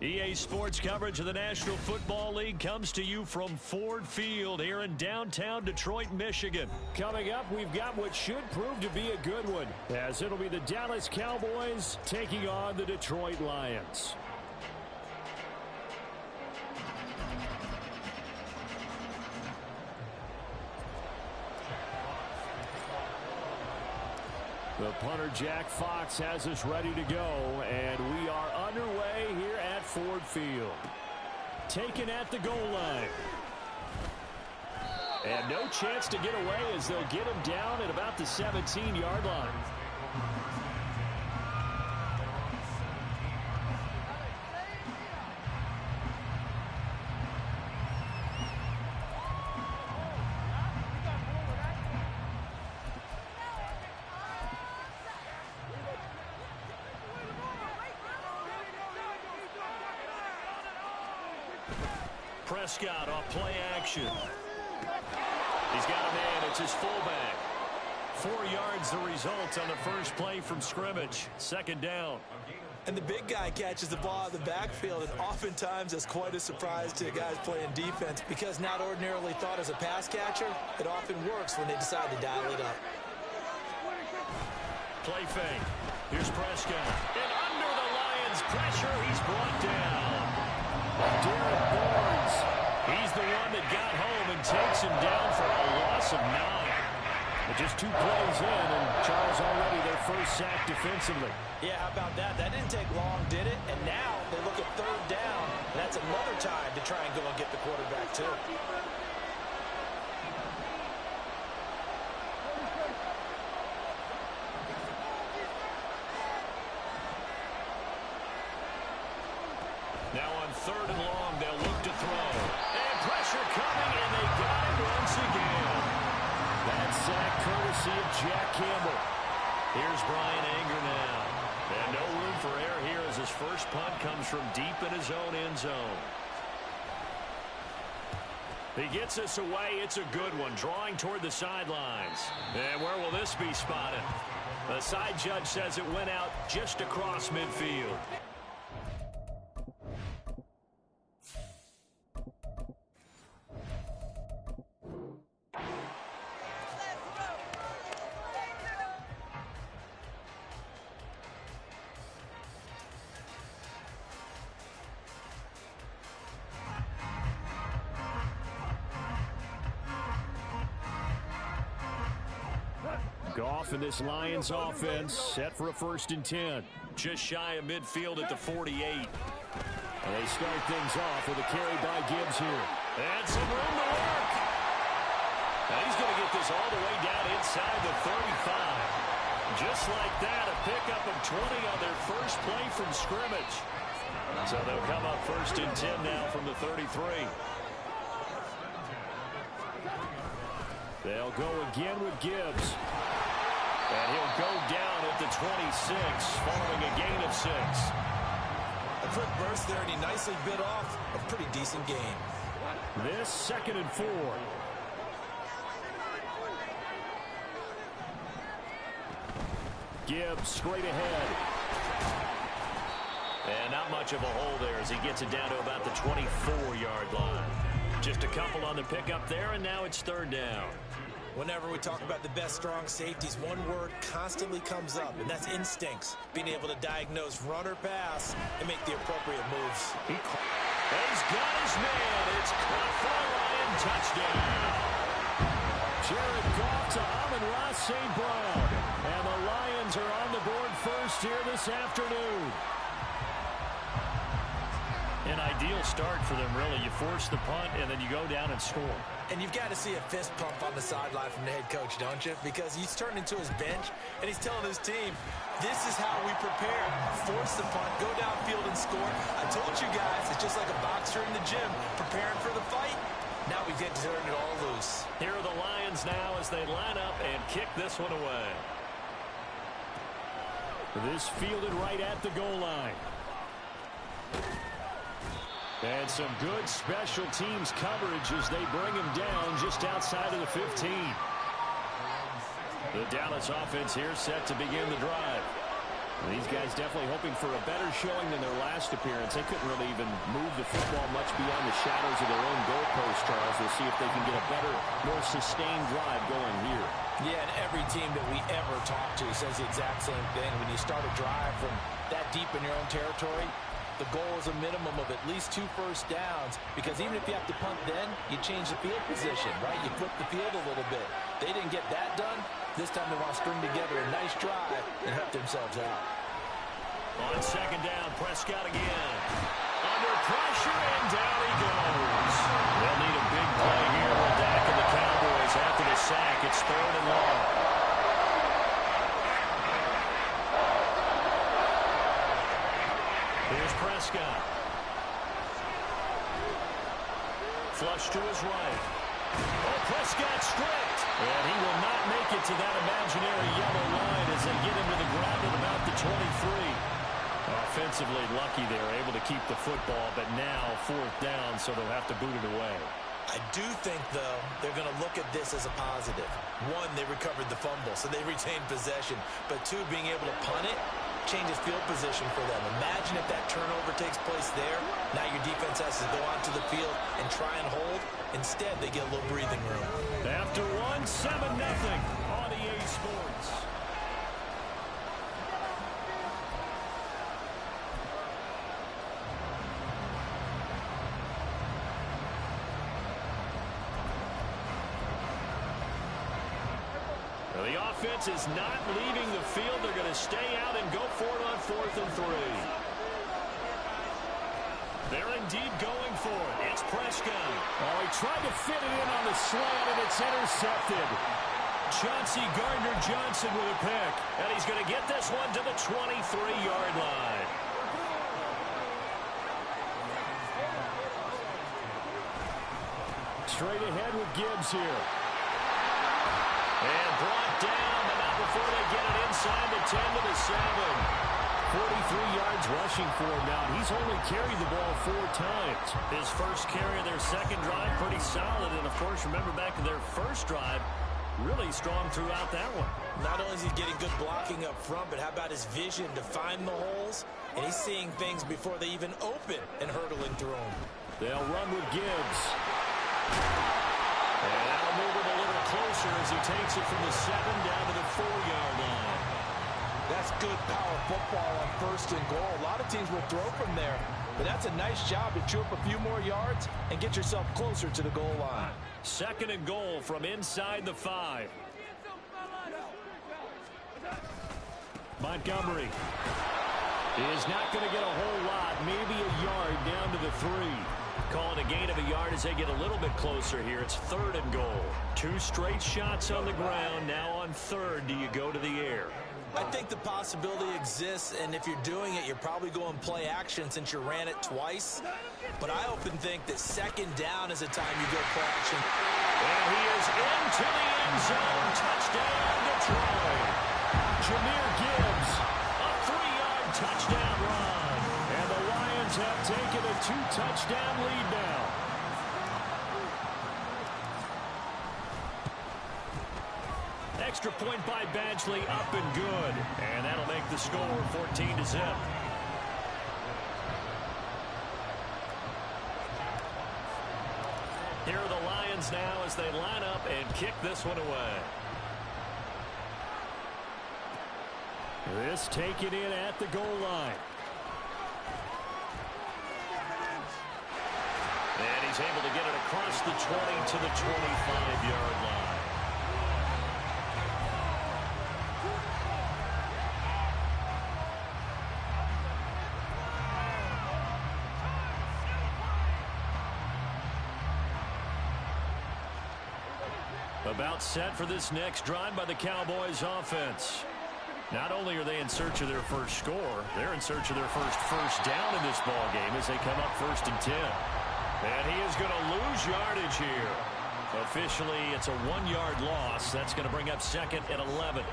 EA Sports coverage of the National Football League comes to you from Ford Field here in downtown Detroit, Michigan. Coming up, we've got what should prove to be a good one, as it'll be the Dallas Cowboys taking on the Detroit Lions. The punter, Jack Fox, has us ready to go, and we are underway here at Ford Field. Taken at the goal line. And no chance to get away as they'll get him down at about the 17-yard line. Prescott off play action. He's got a man. It's his fullback. 4 yards the result on the first play from scrimmage. Second down. And the big guy catches the ball out of the backfield, and oftentimes that's quite a surprise to guys playing defense, because not ordinarily thought as a pass catcher, it often works when they decide to dial it up. Play fake. Here's Prescott. And under the Lions' pressure, he's brought down. Derek Barnes. He's the one that got home and takes him down for a loss of 9. But just 2 plays in, and Charles already their first sack defensively. Yeah, how about that? That didn't take long, did it? And now they look at third down. And that's another time to try and go and get the quarterback, too. Now on third and long, they'll look to throw. And pressure coming, and they got him once again. That sack courtesy of Jack Campbell. Here's Brian Anger now. And no room for error here as his first punt comes from deep in his own end zone. He gets us away. It's a good one, drawing toward the sidelines. And where will this be spotted? The side judge says it went out just across midfield. Goff and this Lions offense set for a 1st and 10. Just shy of midfield at the 48. And they start things off with a carry by Gibbs here. And some room to work. Now he's going to get this all the way down inside the 35. Just like that, a pickup of 20 on their first play from scrimmage. So they'll come up 1st and 10 now from the 33. They'll go again with Gibbs. And he'll go down at the 26, following a gain of 6. A quick burst there, and he nicely bit off a pretty decent gain. This 2nd and 4. Gibbs straight ahead. And not much of a hole there as he gets it down to about the 24-yard line. Just a couple on the pickup there, and now it's 3rd down. Whenever we talk about the best strong safeties, one word constantly comes up, and that's instincts. Being able to diagnose run or pass and make the appropriate moves. He's got his man. It's caught for a Lion touchdown. Jared Goff to Amon-Ra St. Brown. And the Lions are on the board first here this afternoon. An ideal start for them, really. You force the punt, and then you go down and score. And you've got to see a fist pump on the sideline from the head coach, don't you? Because he's turned into his bench, and he's telling his team, this is how we prepare. Force the punt, go downfield and score. I told you guys, it's just like a boxer in the gym preparing for the fight. Now we get to turn it all loose. Here are the Lions now as they line up and kick this one away. This fielded right at the goal line. And some good special teams coverage as they bring him down just outside of the 15. The Dallas offense here set to begin the drive. These guys definitely hoping for a better showing than their last appearance. They couldn't really even move the football much beyond the shadows of their own goalpost, Charles. We'll see if they can get a better, more sustained drive going here. Yeah, and every team that we ever talk to says the exact same thing. When you start a drive from that deep in your own territory, the goal is a minimum of at least 2 first downs, because even if you have to punt then, you change the field position, right? You flip the field a little bit. They didn't get that done. This time they want to string together a nice drive and help themselves out. On second down, Prescott again. Under pressure, and down he goes. They'll need a big play here with Dak and the Cowboys after the sack. It's 3rd and long. Here's Prescott. Flush to his right. Oh, Prescott stripped. And he will not make it to that imaginary yellow line as they get him to the ground at about the 23. Offensively lucky they're able to keep the football, but now 4th down, so they'll have to boot it away. I do think, though, they're going to look at this as a positive. 1, they recovered the fumble, so they retained possession. But 2, being able to punt it changes field position for them. Imagine if that turnover takes place there. Now your defense has to go onto the field and try and hold. Instead, they get a little breathing room. After 1, 7-0 on EA Sports. The offense is not leaving the field. They're going to stay out and go for it on 4th and 3. They're indeed going for it. It's Prescott. Oh, he tried to fit it in on the slant, and it's intercepted. Chauncey Gardner-Johnson with a pick. And he's going to get this one to the 23-yard line. Straight ahead with Gibbs here. And brought down, but not before they get it inside the 10 to the 7. 43 yards rushing for him now. He's only carried the ball 4 times. His first carry of their second drive, pretty solid. And, of course, remember back to their first drive, really strong throughout that one. Not only is he getting good blocking up front, but how about his vision to find the holes? And he's seeing things before they even open and hurdling through them. They'll run with Gibbs. And that'll move it a little closer as he takes it from the 7 down to the 4-yard line. That's good power football on 1st and goal. A lot of teams will throw from there, but that's a nice job to chew up a few more yards and get yourself closer to the goal line. 2nd and goal from inside the 5. Montgomery is not going to get a whole lot, maybe a yard down to the 3. Calling a gain of a yard as they get a little bit closer here. It's 3rd and goal. 2 straight shots on the ground. Now on 3rd, do you go to the air? I think the possibility exists, and if you're doing it, you're probably going play action since you ran it twice. But I often think that 2nd down is a time you go play action. And he is into the end zone. Touchdown, Detroit. Jahmyr Gibbs, a 3-yard touchdown run. And the Lions have taken a 2-touchdown lead now. Extra point by Badgley, up and good. And that'll make the score 14-0. Here are the Lions now as they line up and kick this one away. This taken in at the goal line. And he's able to get it across the 20 to the 25-yard line. About set for this next drive by the Cowboys offense. Not only are they in search of their first score, they're in search of their first down in this ball game as they come up 1st and 10. And he is going to lose yardage here. Officially, it's a 1-yard loss. That's going to bring up 2nd and 11.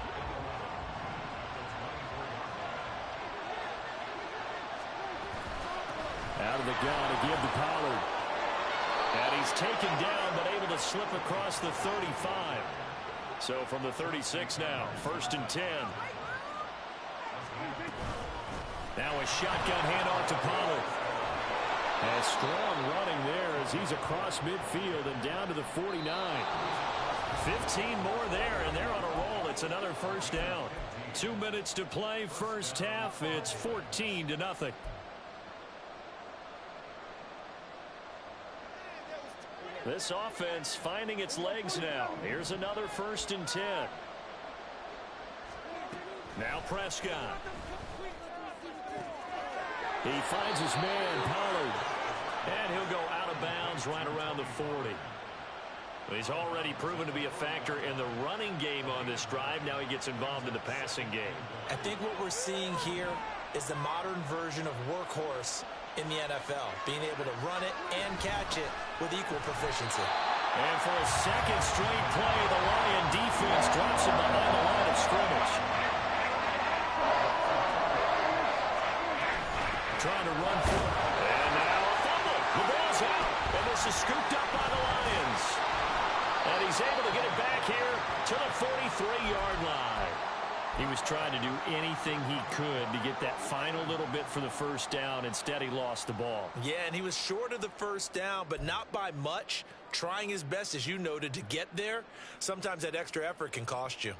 Out of the gun to give to Pollard. And he's taken down, but able to slip across the 35. So from the 36 now, 1st and 10. Now a shotgun handoff to Pollard. A strong running there as he's across midfield and down to the 49. 15 more there, and they're on a roll. It's another first down. 2 minutes to play first half. It's 14-0. This offense finding its legs now. Here's another 1st and 10. Now Prescott. He finds his man, Pollard. And he'll go out of bounds right around the 40. He's already proven to be a factor in the running game on this drive. Now he gets involved in the passing game. I think what we're seeing here is the modern version of workhorse in the NFL, being able to run it and catch it with equal proficiency. And for a second straight play, the Lion defense drops him behind the line of scrimmage. Trying to run for it. And now a fumble. The ball's out. And this is scooped up by the Lions. And he's able to get it back here to the 43-yard line. He was trying to do anything he could to get that final little bit for the first down. Instead, he lost the ball. Yeah, and he was short of the first down, but not by much. Trying his best, as you noted, to get there. Sometimes that extra effort can cost you.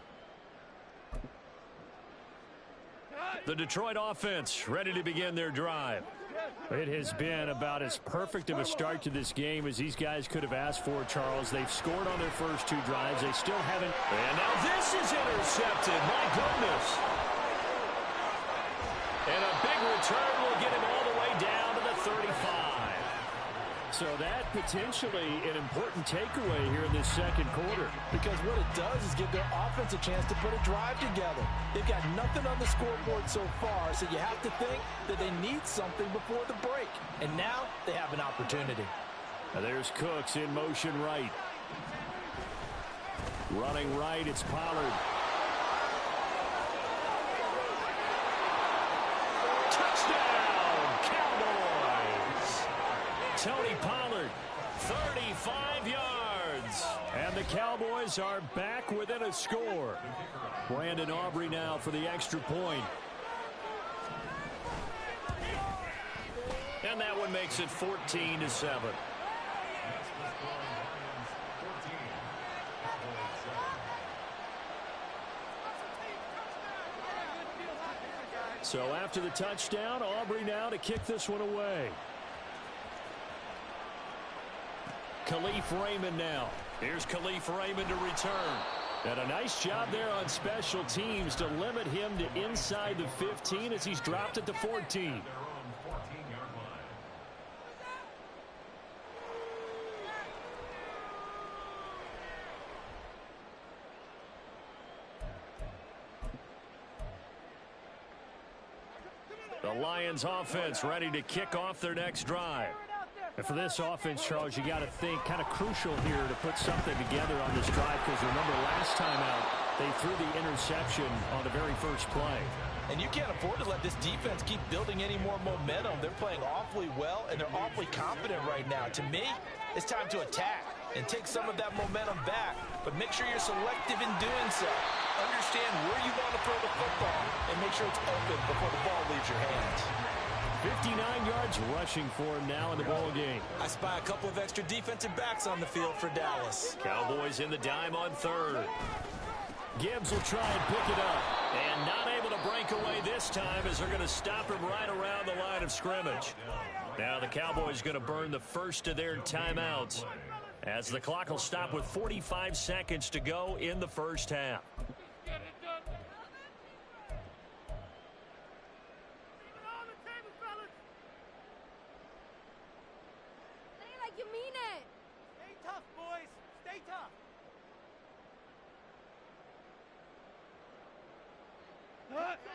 The Detroit offense ready to begin their drive. It has been about as perfect of a start to this game as these guys could have asked for, Charles. They've scored on their first 2 drives. They still haven't. And now this is intercepted. My goodness. And a big return will get him all the way down to the 35. So that potentially an important takeaway here in this second quarter. Because what it does is give their offense a chance to put a drive together. They've got nothing on the scoreboard so far, so you have to think that they need something before the break. And now they have an opportunity. Now there's Cooks in motion right. Running right, it's Pollard. Touchdown, Cowboys! Tony Pollard, 35 yards. And the Cowboys are back within a score. Brandon Aubrey now for the extra point. And that one makes it 14-7. So after the touchdown, Aubrey now to kick this one away. Khalif Raymond now. Here's Khalif Raymond to return. And a nice job there on special teams to limit him to inside the 15 as he's dropped at the 14. The Lions offense ready to kick off their next drive. And for this offense, Charles, you got to think kind of crucial here to put something together on this drive, because remember last time out, they threw the interception on the very first play. And you can't afford to let this defense keep building any more momentum. They're playing awfully well, and they're awfully confident right now. To me, it's time to attack and take some of that momentum back, but make sure you're selective in doing so. Understand where you want to throw the football and make sure it's open before the ball leaves your hands. 59 yards rushing for him now in the ball game. I spy a couple of extra defensive backs on the field for Dallas. Cowboys in the dime on third. Gibbs will try and pick it up. And not able to break away this time as they're going to stop him right around the line of scrimmage. Now the Cowboys going to burn the first of their timeouts as the clock will stop with 45 seconds to go in the first half. You mean it. Stay tough, boys. Stay tough.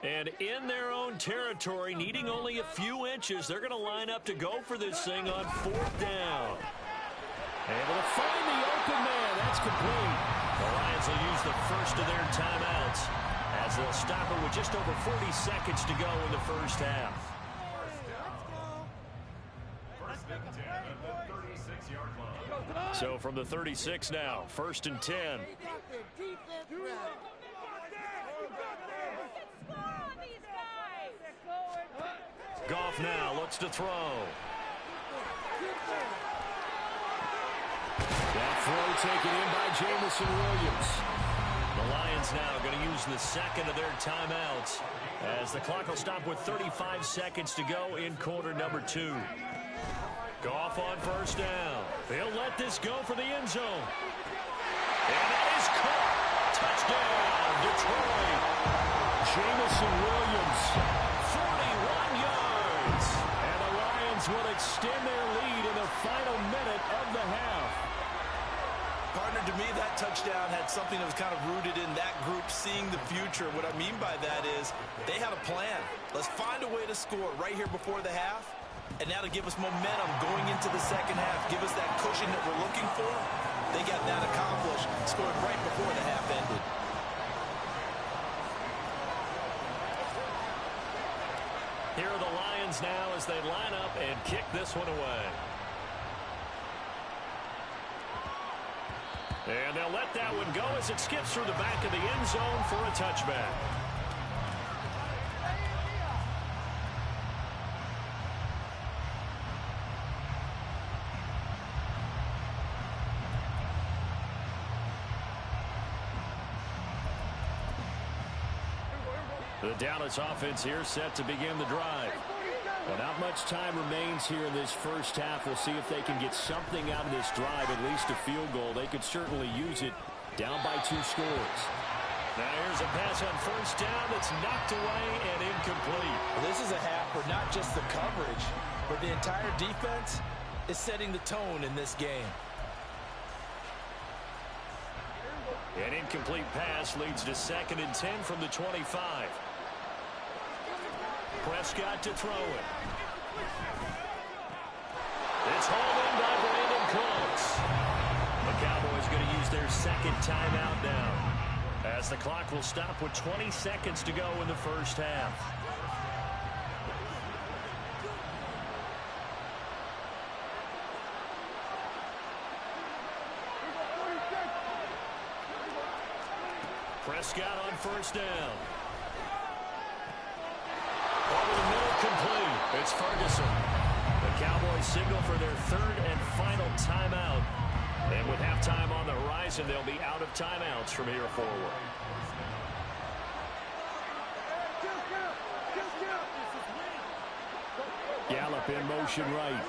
And in their own territory, needing only a few inches, they're going to line up to go for this thing on 4th down. Able to find the open man. That's complete. The Lions will use the first of their timeouts as they'll stop it with just over 40 seconds to go in the first half. So from the 36 now, 1st and 10. Goff now looks to throw. That throw taken in by Jamison Williams. The Lions now going to use the second of their timeouts as the clock will stop with 35 seconds to go in quarter number 2. Goff on first down. He'll let this go for the end zone. And that is caught. Touchdown, Detroit. Jamison Williams, 41 yards. And the Lions will extend their lead in the final minute of the half. Partner, to me, that touchdown had something that was kind of rooted in that group seeing the future. What I mean by that is they had a plan. Let's find a way to score right here before the half. And now to give us momentum going into the second half, give us that cushion that we're looking for. They got that accomplished, scored right before the half ended. Here are the Lions now as they line up and kick this one away. And they'll let that one go as it skips through the back of the end zone for a touchback. The Dallas offense here set to begin the drive. Well, not much time remains here in this first half. We'll see if they can get something out of this drive, at least a field goal. They could certainly use it down by 2 scores. Now here's a pass on first down that's knocked away and incomplete. Well, this is a half where not just the coverage, but the entire defense is setting the tone in this game. An incomplete pass leads to 2nd and 10 from the 25. Prescott to throw it. It's hauled in by Brandon Cooks. The Cowboys going to use their second timeout now, as the clock will stop with 20 seconds to go in the first half. Prescott on first down. Over the middle, complete. It's Ferguson. The Cowboys signal for their 3rd and final timeout. And with halftime on the horizon, they'll be out of timeouts from here forward. Gallup in motion right.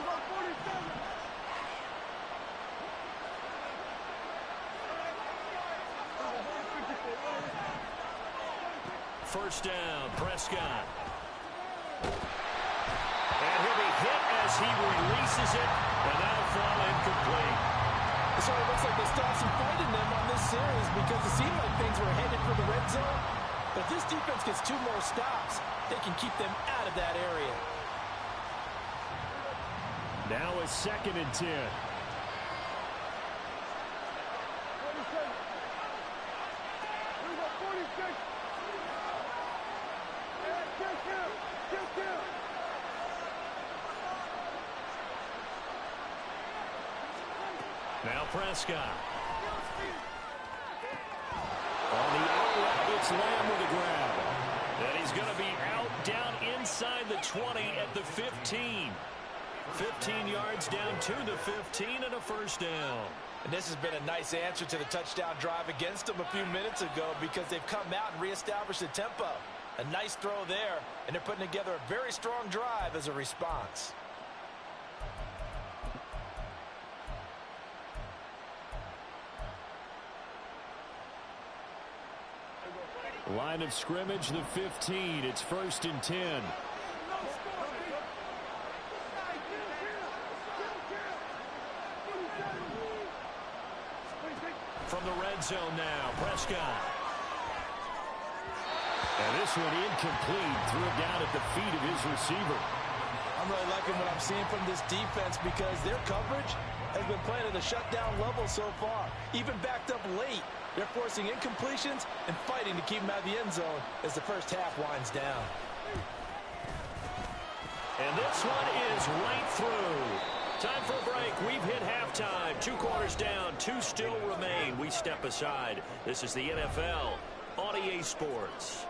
First down, Prescott. And he'll be hit as he releases it, and that'll fall incomplete. So it looks like they still have some fight in them on this series because it seemed like things were headed for the red zone. But if this defense gets 2 more stops, they can keep them out of that area. Now a 2nd and 10. Now Prescott. On the outlet, it's Lamb with a grab. And he's going to be out down inside the 20 at the 15. 15 yards down to the 15 and a first down. And this has been a nice answer to the touchdown drive against them a few minutes ago because they've come out and reestablished the tempo. A nice throw there, and they're putting together a very strong drive as a response. Line of scrimmage, the 15. It's 1st and 10. From the red zone now, Prescott. And this one incomplete. Threw it down at the feet of his receiver. I'm really liking what I'm seeing from this defense because their coverage has been playing at a shutdown level so far. Even backed up late, they're forcing incompletions and fighting to keep them out of the end zone as the first half winds down. And this one is right through. Time for a break. We've hit halftime. 2 quarters down. 2 still remain. We step aside. This is the NFL on EA Sports.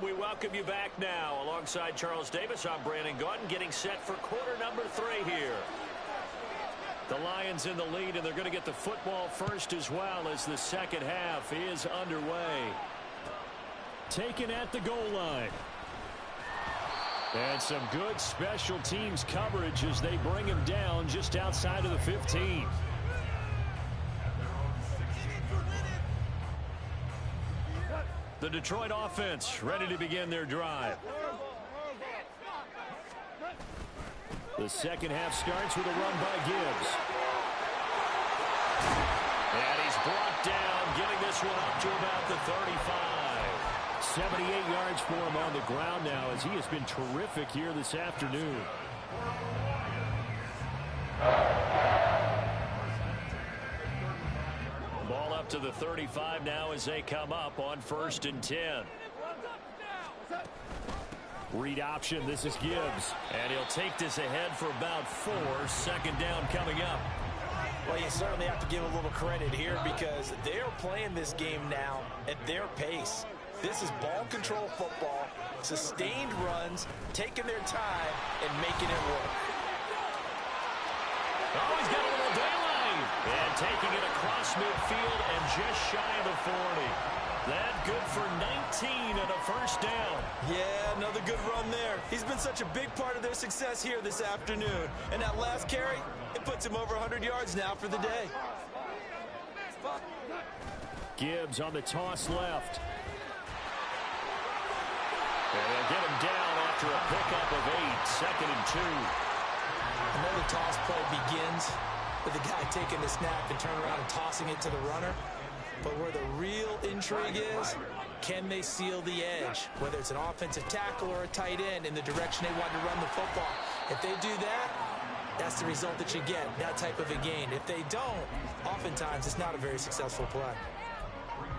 we welcome you back now. Alongside Charles Davis, I'm Brandon Gaudin, getting set for quarter number 3 here. The Lions in the lead, and they're going to get the football first as well as the second half is underway. Taken at the goal line. And some good special teams coverage as they bring him down just outside of the 15. The Detroit offense ready to begin their drive. The second half starts with a run by Gibbs. And he's brought down, getting this one up to about the 35. 78 yards for him on the ground now as he has been terrific here this afternoon. Ball up to the 35 now as they come up on 1st and 10. Read option, this is Gibbs. And he'll take this ahead for about 4. Second down coming up. Well, you certainly have to give a little credit here because they're playing this game now at their pace. This is ball control football, sustained runs, taking their time, and making it work. Oh, he's got a little daylight. And taking it across midfield and just shy of the 40. That good for 19 and a first down. Yeah, another good run there. He's been such a big part of their success here this afternoon. And that last carry, it puts him over 100 yards now for the day. Gibbs on the toss left. And they'll get him down after a pickup of 8. 2nd and 2. Another toss play begins with the guy taking the snap and turning around and tossing it to the runner. But where the real intrigue is, can they seal the edge? Whether it's an offensive tackle or a tight end in the direction they want to run the football. If they do that, that's the result that you get, that type of a gain. If they don't, oftentimes it's not a very successful play.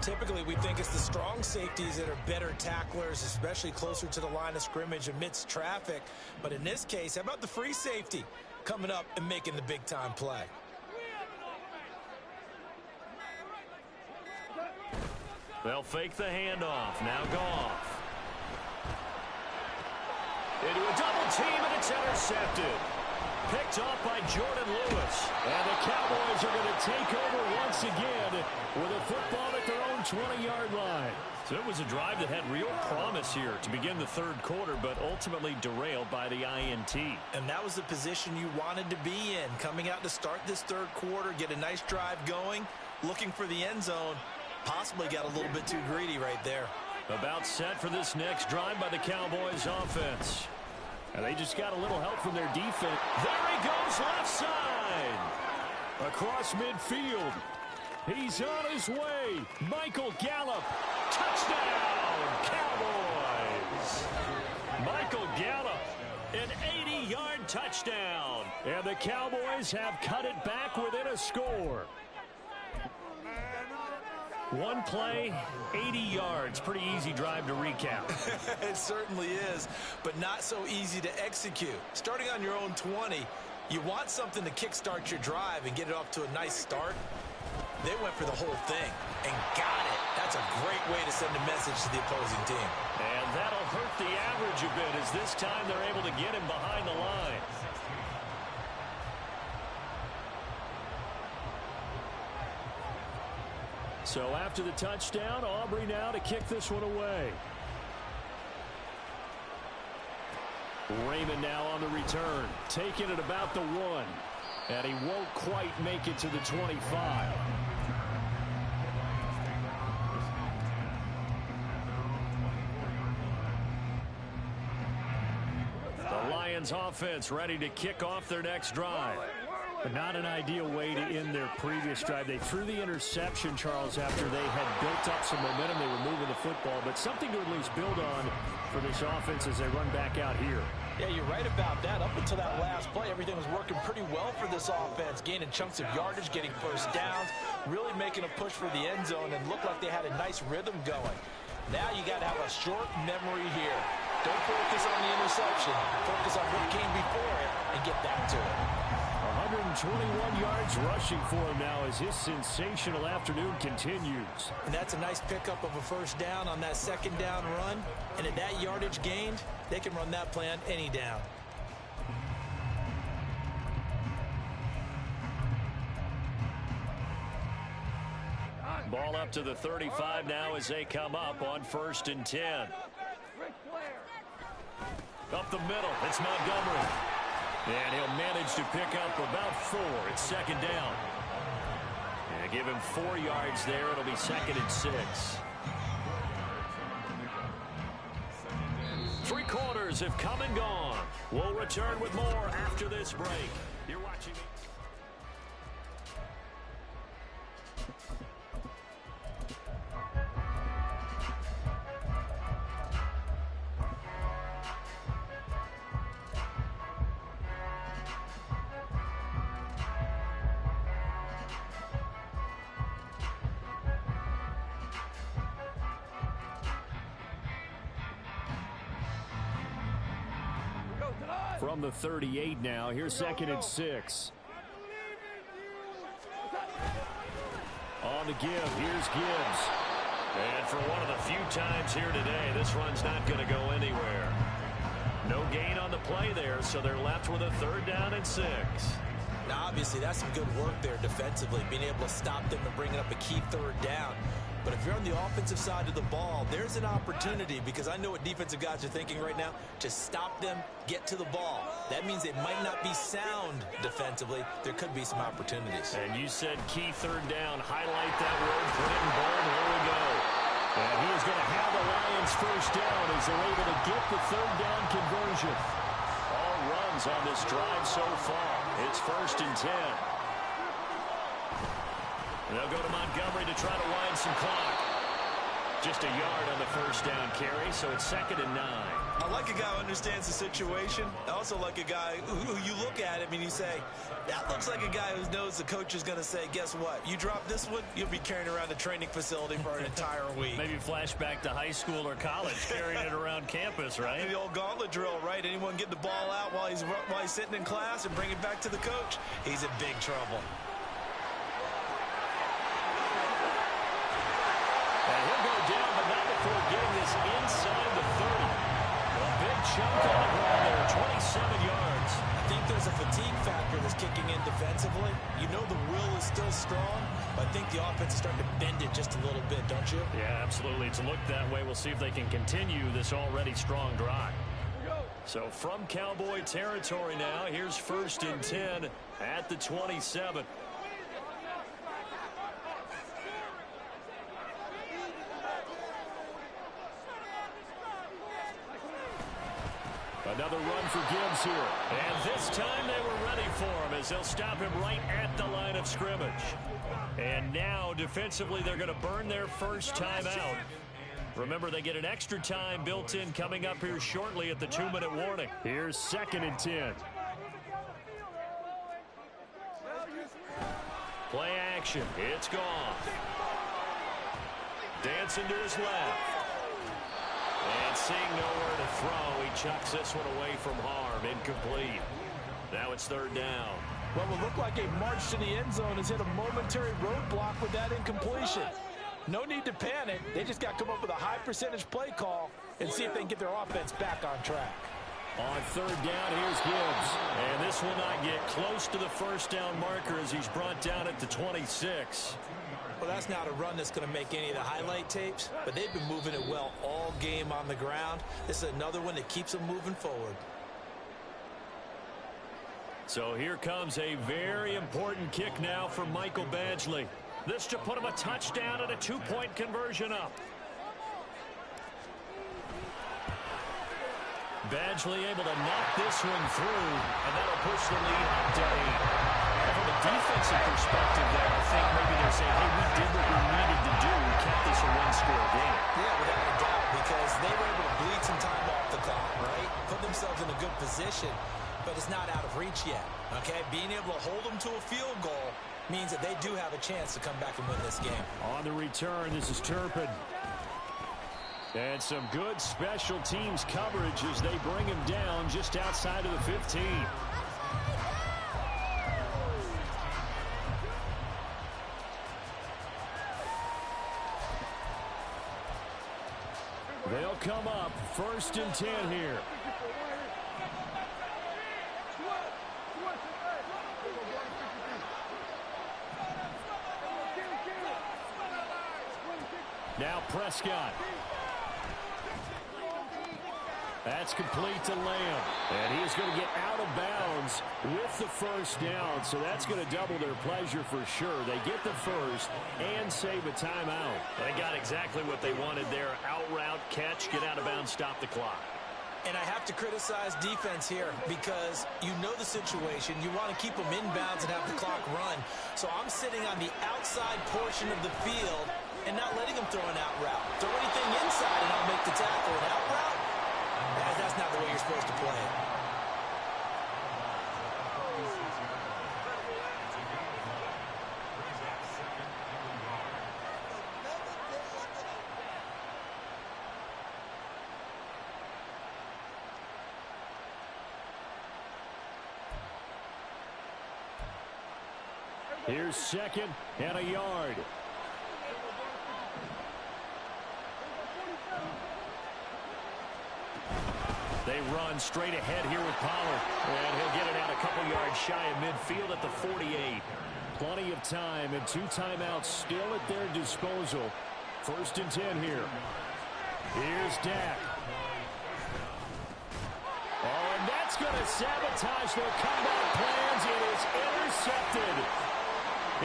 Typically, we think it's the strong safeties that are better tacklers, especially closer to the line of scrimmage amidst traffic. But in this case, how about the free safety coming up and making the big-time play? They'll fake the handoff. Now Goff. Into a double team, and it's intercepted. Picked off by Jordan Lewis. And the Cowboys are going to take over once again with a football at their own 20-yard line. So it was a drive that had real promise here to begin the 3rd quarter, but ultimately derailed by the INT. And that was the position you wanted to be in, coming out to start this 3rd quarter, get a nice drive going, looking for the end zone. Possibly got a little bit too greedy right there. About set for this next drive by the Cowboys offense. And they just got a little help from their defense. There he goes, left side. Across midfield. He's on his way. Michael Gallup. Touchdown, Cowboys. Michael Gallup, an 80-yard touchdown. And the Cowboys have cut it back within a score. One play, 80 yards. Pretty easy drive to recap. It certainly is, but not so easy to execute. Starting on your own 20, you want something to kickstart your drive and get it off to a nice start. They went for the whole thing and got it. That's a great way to send a message to the opposing team. And that'll hurt the average a bit as this time they're able to get him behind the line. So after the touchdown, Aubrey now to kick this one away. Raymond now on the return, taking it about the 1. And he won't quite make it to the 25. The Lions offense ready to kick off their next drive. But not an ideal way to end their previous drive. They threw the interception, Charles, after they had built up some momentum. They were moving the football, but something to at least build on for this offense as they run back out here. Yeah, you're right about that. Up until that last play, everything was working pretty well for this offense, gaining chunks of yardage, getting first downs, really making a push for the end zone, and looked like they had a nice rhythm going. Now you got to have a short memory here. Don't focus on the interception. Focus on what came before it and get back to it. 21 yards rushing for him now as his sensational afternoon continues. And that's a nice pickup of a first down on that second down run. And at that yardage gained, they can run that play on any down. Ball up to the 35 now as they come up on 1st and 10. Up the middle, it's Montgomery. And he'll manage to pick up about 4. It's 2nd down. And give him 4 yards there. It'll be 2nd and 6. 3 quarters have come and gone. We'll return with more after this break. You're watching me. From the 38 now, here's 2nd and 6. On the give, here's Gibbs. And for one of the few times here today, this run's not going to go anywhere. No gain on the play there, so they're left with a 3rd down and 6. Now, obviously, that's some good work there defensively, being able to stop them and bringing up a key 3rd down. But if you're on the offensive side of the ball, there's an opportunity, because I know what defensive guys are thinking right now, to stop them, get to the ball. That means it might not be sound defensively. There could be some opportunities. And you said key 3rd down. Highlight that word. Put it in bold. Here we go. And he is going to have the Lions 1st down as they're able to get the 3rd down conversion. All runs on this drive so far. It's 1st and 10. They'll go to Montgomery to try to wind some clock. Just a yard on the 1st down carry, so it's 2nd and 9. I like a guy who understands the situation. I also like a guy who you look at him and you say, that looks like a guy who knows the coach is going to say, guess what? You drop this one, you'll be carrying around the training facility for an entire week. Maybe flashback to high school or college, carrying it around campus, right? The old gauntlet drill, right? Anyone get the ball out while he's sitting in class and bring it back to the coach? He's in big trouble. And he'll go down, but not before getting this inside the 30. A big chunk on the ground there, 27 yards. I think there's a fatigue factor that's kicking in defensively. You know the will is still strong, but I think the offense is starting to bend it just a little bit, don't you? Yeah, absolutely. It's looked that way. We'll see if they can continue this already strong drive. So from Cowboy territory now, here's 1st and 10 at the 27. Another run for Gibbs here. And this time they were ready for him as they'll stop him right at the line of scrimmage. And now defensively they're going to burn their first timeout. Remember, they get an extra time built in coming up here shortly at the 2-minute warning. Here's 2nd and 10. Play action. It's gone. Dancing to his left. And seeing nowhere to throw, he chucks this one away from harm. Incomplete. Now it's 3rd down. Well, it looked like a march to the end zone has hit a momentary roadblock with that incompletion. No need to panic. They just got to come up with a high percentage play call and see if they can get their offense back on track. On 3rd down, here's Gibbs. And this will not get close to the 1st down marker as he's brought down at the 26. Well, that's not a run that's going to make any of the highlight tapes, but they've been moving it well all game on the ground. This is another one that keeps them moving forward. So here comes a very important kick now for Michael Badgley. This to put him a touchdown and a 2-point conversion up. Badgley able to knock this one through, and that'll push the lead up to 8. From a defensive perspective there, I think maybe they're saying, hey, we did what we needed to do. We kept this a 1-score game. Yeah, without a doubt, because they were able to bleed some time off the clock, right? Put themselves in a good position, but it's not out of reach yet, okay? Being able to hold them to a field goal means that they do have a chance to come back and win this game. On the return, this is Turpin. And some good special teams coverage as they bring him down just outside of the 15. They'll come up 1st and 10 here. Now Prescott. That's complete to Lamb. And he's going to get out of bounds with the first down. So that's going to double their pleasure for sure. They get the first and save a timeout. They got exactly what they wanted there. Out route, catch, get out of bounds, stop the clock. And I have to criticize defense here because you know the situation. You want to keep them inbounds and have the clock run. So I'm sitting on the outside portion of the field and not letting them throw an out route. Throw anything inside and I'll make the tackle. An out route? That's not the way you're supposed to play it. Here's 2nd and a yard. They run straight ahead here with Pollard. And he'll get it out a couple yards shy of midfield at the 48. Plenty of time and 2 timeouts still at their disposal. 1st and 10 here. Here's Dak. Oh, and that's going to sabotage their comeback plans. It is intercepted.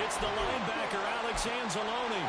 It's the linebacker, Alex Anzalone.